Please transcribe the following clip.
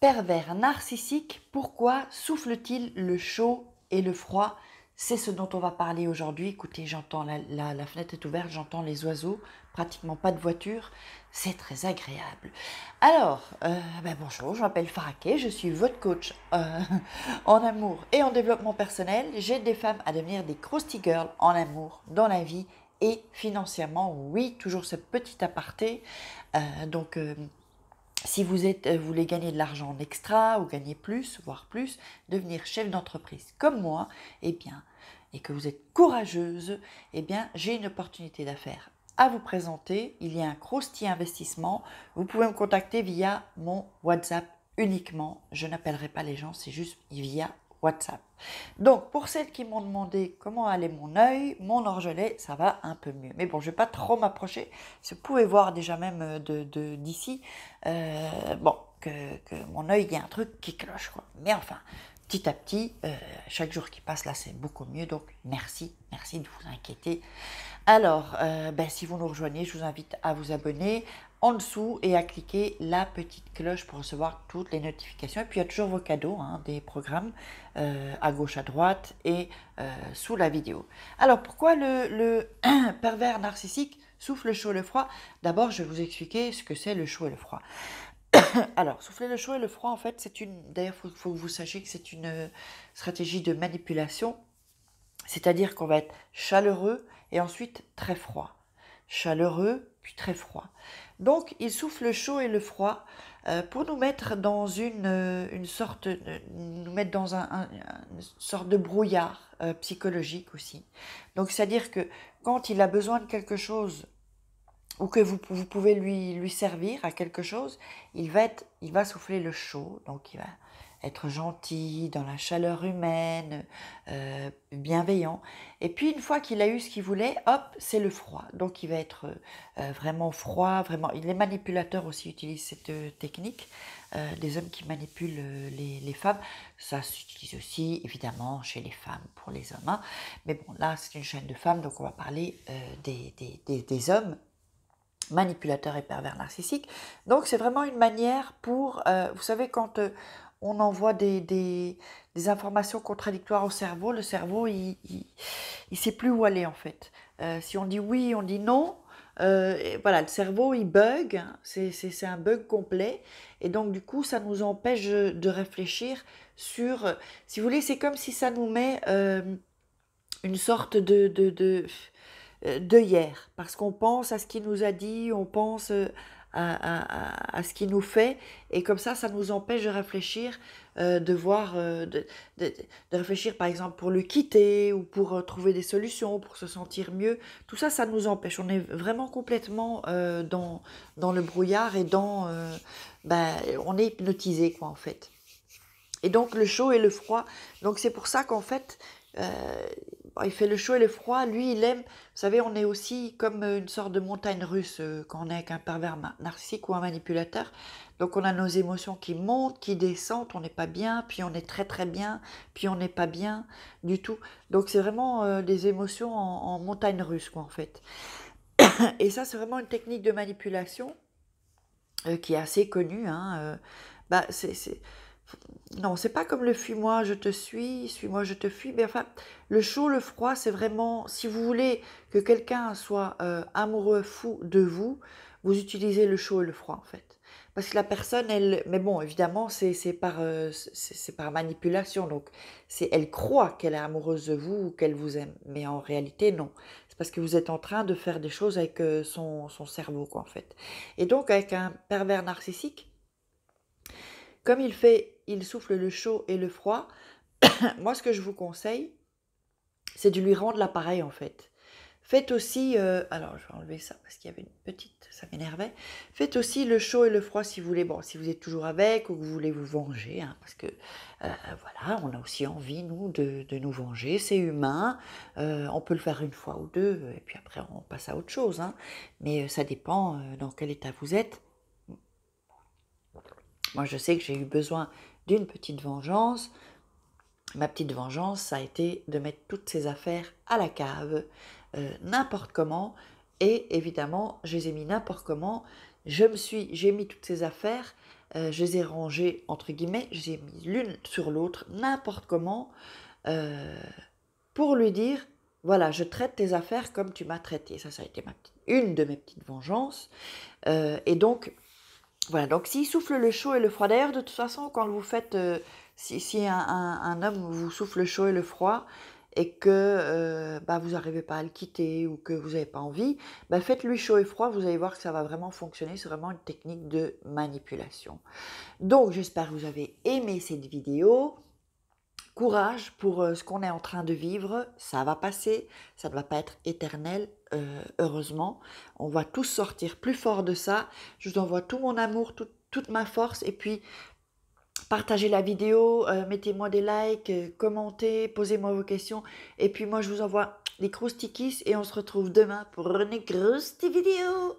pervers narcissique, pourquoi souffle-t-il le chaud et le froid? C'est ce dont on va parler aujourd'hui. Écoutez, j'entends la fenêtre est ouverte, j'entends les oiseaux, pratiquement pas de voiture, c'est très agréable. Alors, bonjour, je m'appelle Faraké, je suis votre coach en amour et en développement personnel. J'aide des femmes à devenir des crusty girls en amour, dans la vie et financièrement. Oui, toujours ce petit aparté. Si vous voulez gagner de l'argent en extra ou gagner plus, voire plus, devenir chef d'entreprise comme moi, eh bien, et que vous êtes courageuse, eh bien, j'ai une opportunité d'affaires à vous présenter. Il y a un croustillant investissement. Vous pouvez me contacter via mon WhatsApp uniquement. Je n'appellerai pas les gens, c'est juste via WhatsApp. Donc, pour celles qui m'ont demandé comment allait mon œil, mon orgelet, ça va un peu mieux. Mais bon, je ne vais pas trop m'approcher. Vous pouvez voir déjà même d'ici, que mon œil, il y a un truc qui cloche, quoi. Mais enfin, petit à petit, chaque jour qui passe, là, c'est beaucoup mieux. Donc, merci de vous inquiéter. Alors, si vous nous rejoignez, je vous invite à vous abonner en dessous et à cliquer la petite cloche pour recevoir toutes les notifications. Et puis, il y a toujours vos cadeaux, des programmes à gauche, à droite et sous la vidéo. Alors, pourquoi le pervers narcissique souffle le chaud et le froid? D'abord, je vais vous expliquer ce que c'est le chaud et le froid. Alors, souffler le chaud et le froid, en fait, c'est une... D'ailleurs, il faut que vous sachiez que c'est une stratégie de manipulation. C'est-à-dire qu'on va être chaleureux et ensuite très froid. Chaleureux, puis très froid. Donc, il souffle le chaud et le froid pour nous mettre dans une sorte de brouillard psychologique aussi. Donc, c'est-à-dire que quand il a besoin de quelque chose ou que vous pouvez lui servir à quelque chose, il va souffler le chaud, donc il va être gentil, dans la chaleur humaine, bienveillant. Et puis une fois qu'il a eu ce qu'il voulait, hop, c'est le froid. Donc il va être vraiment froid, vraiment. Les manipulateurs aussi utilisent cette technique. Les hommes qui manipulent les femmes, ça s'utilise aussi évidemment chez les femmes pour les hommes. Mais bon, là c'est une chaîne de femmes, donc on va parler des hommes manipulateurs et pervers narcissiques. Donc c'est vraiment une manière pour, vous savez, quand on envoie des informations contradictoires au cerveau, le cerveau, il sait plus où aller en fait. Si on dit oui, on dit non, et voilà, le cerveau, il bug, hein, c'est un bug complet, et donc du coup, ça nous empêche de réfléchir sur, si vous voulez, c'est comme si ça nous met une sorte d'œillère, parce qu'on pense à ce qu'il nous a dit, on pense à ce qu'il nous fait, et comme ça nous empêche de réfléchir, de réfléchir par exemple pour le quitter, ou pour trouver des solutions, pour se sentir mieux. Tout ça, ça nous empêche. On est vraiment complètement dans le brouillard, et on est hypnotisé, quoi, en fait. Et donc le chaud et le froid, donc c'est pour ça qu'en fait, il fait le chaud et le froid, lui il aime, vous savez, on est aussi comme une sorte de montagne russe quand on est avec un pervers narcissique ou un manipulateur. Donc on a nos émotions qui montent, qui descendent, on n'est pas bien, puis on est très très bien, puis on n'est pas bien du tout. Donc c'est vraiment des émotions en montagne russe, quoi, en fait. Et ça, c'est vraiment une technique de manipulation qui est assez connue, non, c'est pas comme le fuis-moi, je te suis-moi, je te fuis. Mais enfin, le chaud, le froid, c'est vraiment, si vous voulez que quelqu'un soit amoureux, fou de vous, vous utilisez le chaud et le froid, en fait. Parce que la personne, elle... Mais bon, évidemment, c'est par manipulation. Donc, elle croit qu'elle est amoureuse de vous ou qu'elle vous aime. Mais en réalité, non. C'est parce que vous êtes en train de faire des choses avec son cerveau, quoi, en fait. Et donc, avec un pervers narcissique, comme il souffle le chaud et le froid, moi ce que je vous conseille, c'est de lui rendre l'appareil, en fait. Faites aussi, alors je vais enlever ça parce qu'il y avait une petite, ça m'énervait. Faites aussi le chaud et le froid si vous voulez, bon, si vous êtes toujours avec ou que vous voulez vous venger, parce que voilà, on a aussi envie, nous, de nous venger, c'est humain, on peut le faire une fois ou deux, et puis après on passe à autre chose, mais ça dépend dans quel état vous êtes. Moi, je sais que j'ai eu besoin d'une petite vengeance. Ma petite vengeance, ça a été de mettre toutes ces affaires à la cave, n'importe comment. Et évidemment, je les ai mis n'importe comment. J'ai mis toutes ces affaires je les ai rangées, entre guillemets, je les ai mises l'une sur l'autre, n'importe comment, pour lui dire, voilà, je traite tes affaires comme tu m'as traité. Ça a été une de mes petites vengeances. Et donc, voilà, donc s'il souffle le chaud et le froid, d'ailleurs, de toute façon, quand vous faites, si un homme vous souffle le chaud et le froid, et que vous n'arrivez pas à le quitter ou que vous n'avez pas envie, faites-lui chaud et froid, vous allez voir que ça va vraiment fonctionner, c'est vraiment une technique de manipulation. Donc j'espère que vous avez aimé cette vidéo. Courage pour ce qu'on est en train de vivre, ça va passer, ça ne va pas être éternel, heureusement. On va tous sortir plus fort de ça. Je vous envoie tout mon amour, toute ma force, et puis partagez la vidéo, mettez-moi des likes, commentez, posez-moi vos questions, et puis moi je vous envoie des croustikis et on se retrouve demain pour une crousty vidéo.